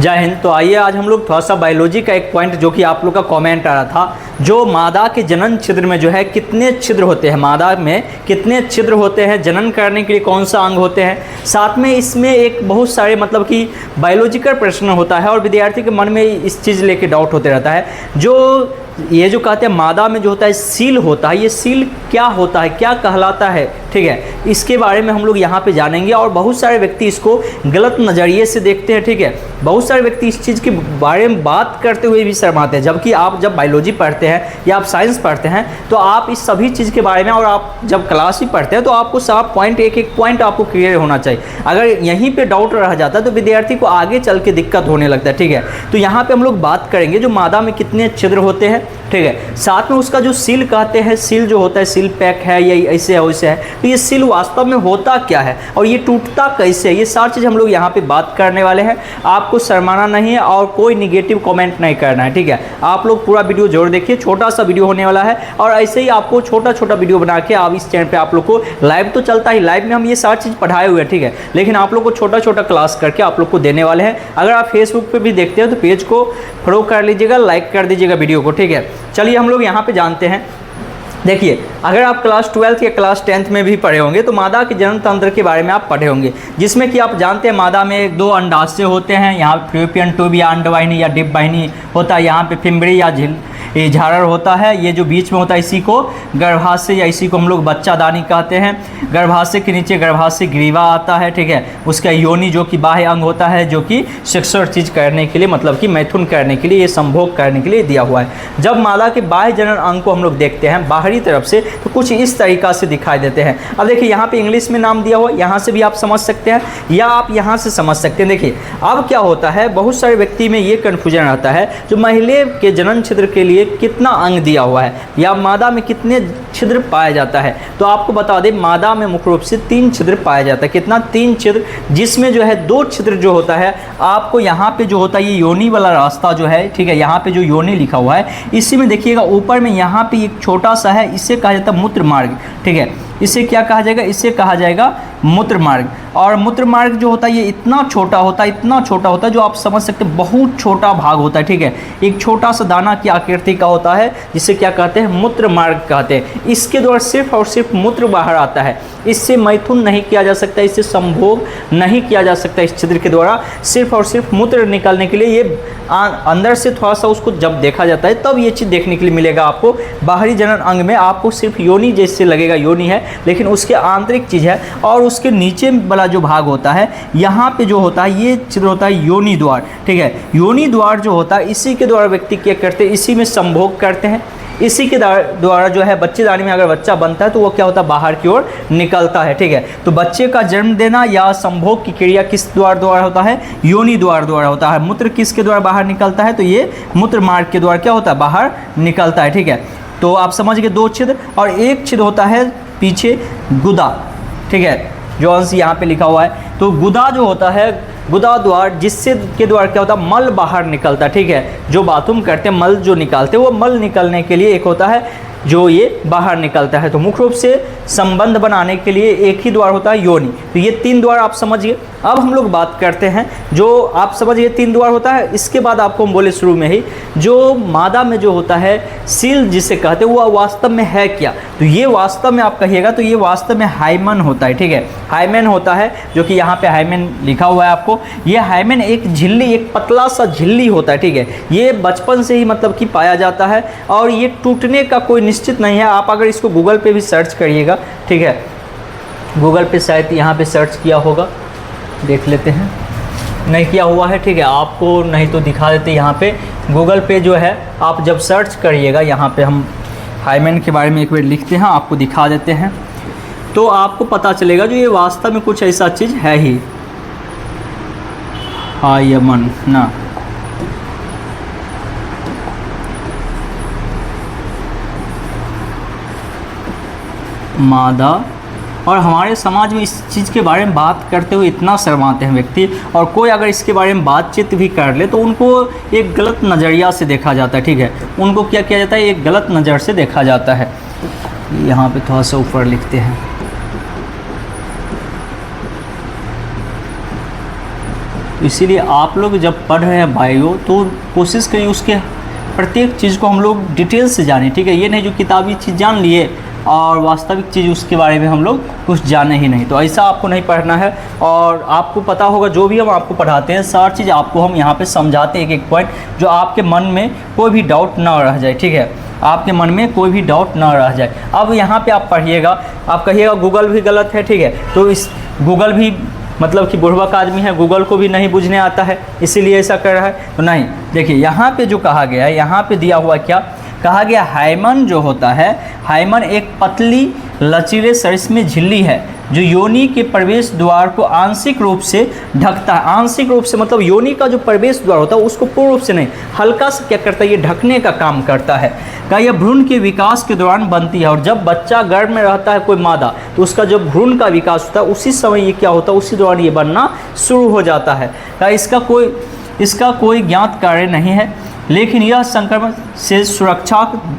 जय हिंद। तो आइए आज हम लोग थोड़ा सा बायोलॉजी का एक पॉइंट जो कि आप लोग का कमेंट आ रहा था, जो मादा के जनन छिद्र में जो है कितने छिद्र होते हैं, मादा में कितने छिद्र होते हैं, जनन करने के लिए कौन सा अंग होते हैं। साथ में इसमें एक बहुत सारे मतलब कि बायोलॉजिकल प्रश्न होता है और विद्यार्थी के मन में इस चीज़ लेके डाउट होते रहता है। जो ये जो कहते हैं मादा में जो होता है सील होता है, ये सील क्या होता है, क्या कहलाता है, ठीक है, इसके बारे में हम लोग यहाँ पे जानेंगे। और बहुत सारे व्यक्ति इसको गलत नज़रिए से देखते हैं, ठीक है, बहुत सारे व्यक्ति इस चीज़ के बारे में बात करते हुए भी शर्माते हैं। जबकि आप जब बायोलॉजी पढ़ते हैं या आप साइंस पढ़ते हैं तो आप इस सभी चीज़ के बारे में, और आप जब क्लास भी पढ़ते हैं तो आपको सब पॉइंट एक पॉइंट आपको क्लियर होना चाहिए। अगर यहीं पर डाउट रह जाता है तो विद्यार्थी को आगे चल के दिक्कत होने लगता है, ठीक है। तो यहाँ पर हम लोग बात करेंगे जो मादा में कितने छिद्र होते हैं, ठीक है, साथ में उसका जो सील कहते हैं, सील जो होता है सील पैक है या ऐसे है वैसे है, तो ये सील वास्तव में होता क्या है और ये टूटता कैसे है, ये सारी चीज़ हम लोग यहाँ पे बात करने वाले हैं। आपको शर्माना नहीं है और कोई निगेटिव कमेंट नहीं करना है, ठीक है। आप लोग पूरा वीडियो जरूर देखिए, छोटा सा वीडियो होने वाला है और ऐसे ही आपको छोटा छोटा वीडियो बना के आप इस चैनल पर आप लोग को लाइव तो चलता ही, लाइव में हम ये सारी चीज़ पढ़ाए हुए हैं, ठीक है, लेकिन आप लोग को छोटा छोटा क्लास करके आप लोग को देने वाले हैं। अगर आप फेसबुक पर भी देखते हैं तो पेज को फॉलो कर लीजिएगा, लाइक कर दीजिएगा वीडियो को, ठीक है। चलिए हम लोग यहाँ पे जानते हैं। देखिए, अगर आप क्लास 12 या क्लास 10 में भी पढ़े होंगे तो मादा के जनन तंत्र के बारे में आप पढ़े होंगे, जिसमें कि आप जानते हैं मादा में 2 अंडाशय होते हैं। यहाँ पे फ्लोपियन ट्यूब या अंडवाहिनी या डिप वाहिनी होता है, यहाँ पे फिम्बरी या ये झारर होता है, ये जो बीच में होता है इसी को गर्भाशय या इसी को हम लोग बच्चादानी कहते हैं। गर्भाशय के नीचे गर्भाशय ग्रीवा आता है, ठीक है, उसका योनि जो कि बाह्य अंग होता है, जो कि सेक्सुअल चीज़ करने के लिए मतलब कि मैथुन करने के लिए, ये संभोग करने के लिए दिया हुआ है। जब मादा के बाह्य जनन अंग को हम लोग देखते हैं बाहरी तरफ से तो कुछ इस तरीका से दिखाई देते हैं। अब देखिए यहाँ पे इंग्लिश में नाम दिया हुआ है, यहाँ से भी आप समझ सकते हैं या आप यहाँ से समझ सकते हैं। देखिए अब क्या होता है, बहुत सारे व्यक्ति में ये कन्फ्यूजन आता है जो महिला के जनन छिद्र के लिए कितना अंग दिया हुआ है या मादा में कितने छिद्र पाया जाता है। तो आपको बता दें मादा में मुख्य रूप से 3 छिद्र पाया जाता है। कितना? 3 छिद्र, जिसमें जो है 2 छिद्र जो होता है आपको यहाँ पे जो होता है ये योनि वाला रास्ता जो है, ठीक है, यहाँ पे जो योनि लिखा हुआ है इसी में देखिएगा ऊपर में यहाँ पे एक छोटा सा है, इसे कहा जाता है मूत्र मार्ग, ठीक है, इसे क्या कहा जाएगा, इसे कहा जाएगा मूत्र मार्ग। और मूत्र मार्ग जो होता है ये इतना छोटा होता है, इतना छोटा होता है जो आप समझ सकते हैं बहुत छोटा भाग होता है, ठीक है, एक छोटा सा दाना की आकृति का होता है, जिसे क्या कहते हैं, मूत्र मार्ग कहते हैं। इसके द्वारा सिर्फ और सिर्फ मूत्र बाहर आता है, इससे मैथुन नहीं किया जा सकता, इससे संभोग नहीं किया जा सकता। इस छिद्र के द्वारा सिर्फ और सिर्फ मूत्र निकालने के लिए ये अंदर से थोड़ा सा उसको जब देखा जाता है तब ये चीज़ देखने के लिए मिलेगा आपको। बाहरी जनन अंग में आपको सिर्फ योनि जैसे लगेगा, योनि है लेकिन उसके आंतरिक चीज़ है। और उसके नीचे वाला जो भाग होता है यहाँ पे जो होता है ये छिद्र होता है योनि द्वार, ठीक है। योनि द्वार जो होता है इसी के द्वारा व्यक्ति क्या करते हैं, इसी में संभोग करते हैं। इसी के द्वारा जो है बच्चेदानी में अगर बच्चा बनता है तो वो क्या होता है, बाहर की ओर निकलता है, ठीक है। तो बच्चे का जन्म देना या संभोग की क्रिया किस द्वारा होता है, योनि द्वारा होता है। मूत्र किसके द्वारा बाहर निकलता है, तो ये मूत्र मार्ग के द्वारा क्या होता है, बाहर निकलता है, ठीक है। तो आप समझ गए 2 छिद्र, और एक छिद्र होता है पीछे गुदा, ठीक है, जो अंश यहाँ पे लिखा हुआ है। तो गुदा जो होता है, गुदा द्वार, जिससे के द्वारा क्या होता है, मल बाहर निकलता है, ठीक है। जो बाथरूम करते हैं मल जो निकालते हैं वो मल निकलने के लिए एक होता है जो ये बाहर निकलता है। तो मुख्य रूप से संबंध बनाने के लिए एक ही द्वार होता है, योनि। तो ये 3 द्वार आप समझिए। अब हम लोग बात करते हैं जो आप समझिए 3 द्वार होता है। इसके बाद आपको हम बोले शुरू में ही जो मादा में जो होता है सील जिसे कहते हैं वो वास्तव में है क्या, तो ये वास्तव में आप कहिएगा तो ये वास्तव में हाइमन होता है, ठीक है, हाइमेन होता है, जो कि यहाँ पे हाइमेन लिखा हुआ है आपको। ये हाइमेन एक झिल्ली, एक पतला सा झिल्ली होता है, ठीक है। ये बचपन से ही मतलब कि पाया जाता है और ये टूटने का कोई निश्चित नहीं है। आप अगर इसको गूगल पे भी सर्च करिएगा, ठीक है, गूगल पे शायद यहाँ पे सर्च किया होगा, देख लेते हैं, नहीं किया हुआ है, ठीक है, आपको नहीं तो दिखा देते। यहाँ पे गूगल पे जो है आप जब सर्च करिएगा, यहाँ पे हम हाइमेन के बारे में एक बार लिखते हैं, आपको दिखा देते हैं, तो आपको पता चलेगा जो ये वास्तव में कुछ ऐसा चीज़ है ही, हाइमन ना, मादा। और हमारे समाज में इस चीज़ के बारे में बात करते हुए इतना शर्माते हैं व्यक्ति, और कोई अगर इसके बारे में बातचीत भी कर ले तो उनको एक गलत नज़रिया से देखा जाता है, ठीक है, उनको क्या किया जाता है, एक गलत नज़र से देखा जाता है। यहाँ पे थोड़ा सा ऊपर लिखते हैं, इसीलिए आप लोग जब पढ़ रहे हैं बायो तो कोशिश करिए उसके प्रत्येक चीज़ को हम लोग डिटेल से जानें, ठीक है। ये नहीं जो किताबी चीज़ जान लिए और वास्तविक चीज़ उसके बारे में हम लोग कुछ जाने ही नहीं, तो ऐसा आपको नहीं पढ़ना है। और आपको पता होगा जो भी हम आपको पढ़ाते हैं सारी चीज़ आपको हम यहाँ पे समझाते हैं एक एक पॉइंट, जो आपके मन में कोई भी डाउट ना रह जाए, ठीक है। आपके मन में कोई भी डाउट ना रह जाए। अब यहाँ पे आप पढ़िएगा, आप कहिएगा गूगल भी गलत है, ठीक है। तो इस गूगल भी मतलब कि बुढ़वा का आदमी है, गूगल को भी नहीं बुझने आता है इसीलिए ऐसा कर रहा है, तो नहीं। देखिए यहाँ पे जो कहा गया है, यहाँ पे दिया हुआ क्या कहा गया, हाइमन जो होता है, हाइमन एक पतली लचीले सरिस्मी झिल्ली है जो योनि के प्रवेश द्वार को आंशिक रूप से ढकता है। आंशिक रूप से मतलब योनि का जो प्रवेश द्वार होता है उसको पूर्ण रूप से नहीं, हल्का सा क्या करता है, ये ढकने का काम करता है। का यह भ्रूण के विकास के दौरान बनती है, और जब बच्चा गर्भ में रहता है कोई मादा, तो उसका जो भ्रूण का विकास होता है उसी समय ये क्या होता है, उसी दौरान ये बनना शुरू हो जाता है। का इसका कोई ज्ञात कार्य नहीं है, लेकिन यह संक्रमण से सुरक्षा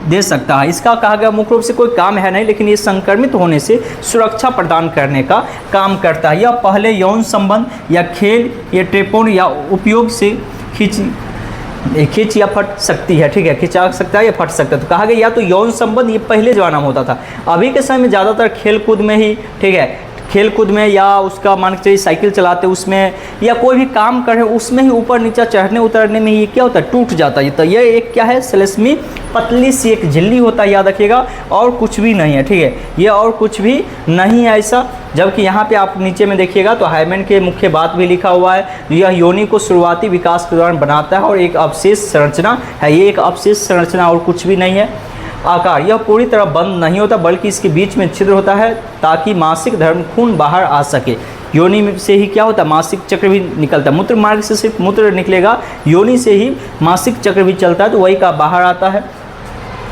दे सकता है। इसका कहा गया मुख्य रूप से कोई काम है नहीं, लेकिन ये संक्रमित होने से सुरक्षा प्रदान करने का काम करता है। यह पहले यौन संबंध या खेल या ट्रेपोन या उपयोग से खींच या फट सकती है, ठीक है, खिंचा सकता है या फट सकता है। तो कहा गया या तो यौन संबंध, ये पहले ज़माना में होता था, अभी के समय में ज़्यादातर खेल कूद में ही, ठीक है, खेल कूद में या उसका मान के चलिए साइकिल चलाते उसमें या कोई भी काम कर रहे हैं उसमें ही ऊपर नीचे चढ़ने उतरने में ये क्या होता है, टूट जाता है। तो ये एक क्या है, सेलेस्मी पतली सी एक झिल्ली होता है, याद रखिएगा, और कुछ भी नहीं है, ठीक है, ये और कुछ भी नहीं है ऐसा। जबकि यहाँ पे आप नीचे में देखिएगा तो हाइमन के मुख्य बात भी लिखा हुआ है, यह योनि को शुरुआती विकास के दौरान बनाता है और एक अवशेष संरचना है, ये एक अवशेष संरचना और कुछ भी नहीं है। आकार, यह पूरी तरह बंद नहीं होता बल्कि इसके बीच में छिद्र होता है ताकि मासिक धर्म खून बाहर आ सके। योनि से ही क्या होता है, मासिक चक्र भी निकलता है, मूत्र मार्ग से सिर्फ मूत्र निकलेगा, योनि से ही मासिक चक्र भी चलता है, तो वही का बाहर आता है।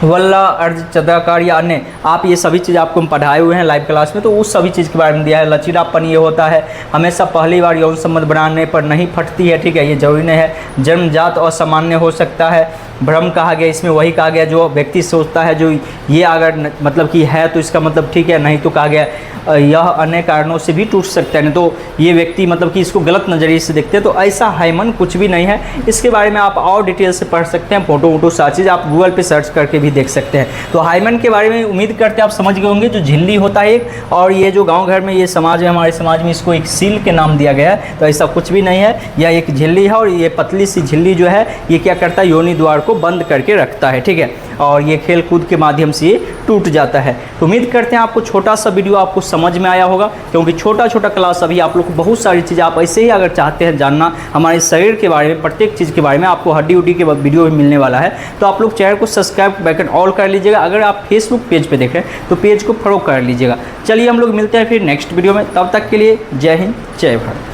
वल्ला अर्ध चंद्राकार या अन्य, आप ये सभी चीज़ आपको हम पढ़ाए हुए हैं लाइव क्लास में, तो उस सभी चीज़ के बारे में दिया है। लचीलापन ये होता है, हमेशा पहली बार यौन संबंध बनाने पर नहीं फटती है, ठीक है, ये जरूरी नहीं है। जन्मजात और सामान्य हो सकता है। भ्रम कहा गया, इसमें वही कहा गया जो व्यक्ति सोचता है जो ये अगर मतलब कि है तो इसका मतलब ठीक है, नहीं तो कहा गया यह अन्य कारणों से भी टूट सकता है, नहीं तो ये व्यक्ति मतलब कि इसको गलत नज़रिए से देखते हैं। तो ऐसा हाइमन कुछ भी नहीं है, इसके बारे में आप और डिटेल से पढ़ सकते हैं, फोटो वोटो सारी चीज़ आप गूगल पे सर्च करके भी देख सकते हैं। तो हाइमन के बारे में उम्मीद करते हैं आप समझ गए होंगे, जो झिल्ली होता है एक, और ये जो गाँव घर में ये समाज है, हमारे समाज में इसको एक सील के नाम दिया गया है, तो ऐसा कुछ भी नहीं है, यह एक झिल्ली है, और ये पतली सी झिल्ली जो है ये क्या करता है, योनि द्वार को बंद करके रखता है, ठीक है, और ये खेल कूद के माध्यम से ये टूट जाता है। तो उम्मीद करते हैं आपको छोटा सा वीडियो आपको समझ में आया होगा, क्योंकि छोटा छोटा क्लास अभी आप लोग को बहुत सारी चीज़ें आप ऐसे ही अगर चाहते हैं जानना हमारे शरीर के बारे में, प्रत्येक चीज़ के बारे में, आपको हड्डी उड्डी के वीडियो भी मिलने वाला है, तो आप लोग चैनल को सब्सक्राइब बैकन ऑल कर लीजिएगा। अगर आप फेसबुक पेज पे देख रहे हैं तो पेज को फॉलो कर लीजिएगा। चलिए हम लोग मिलते हैं फिर नेक्स्ट वीडियो में, तब तक के लिए जय हिंद जय भारत।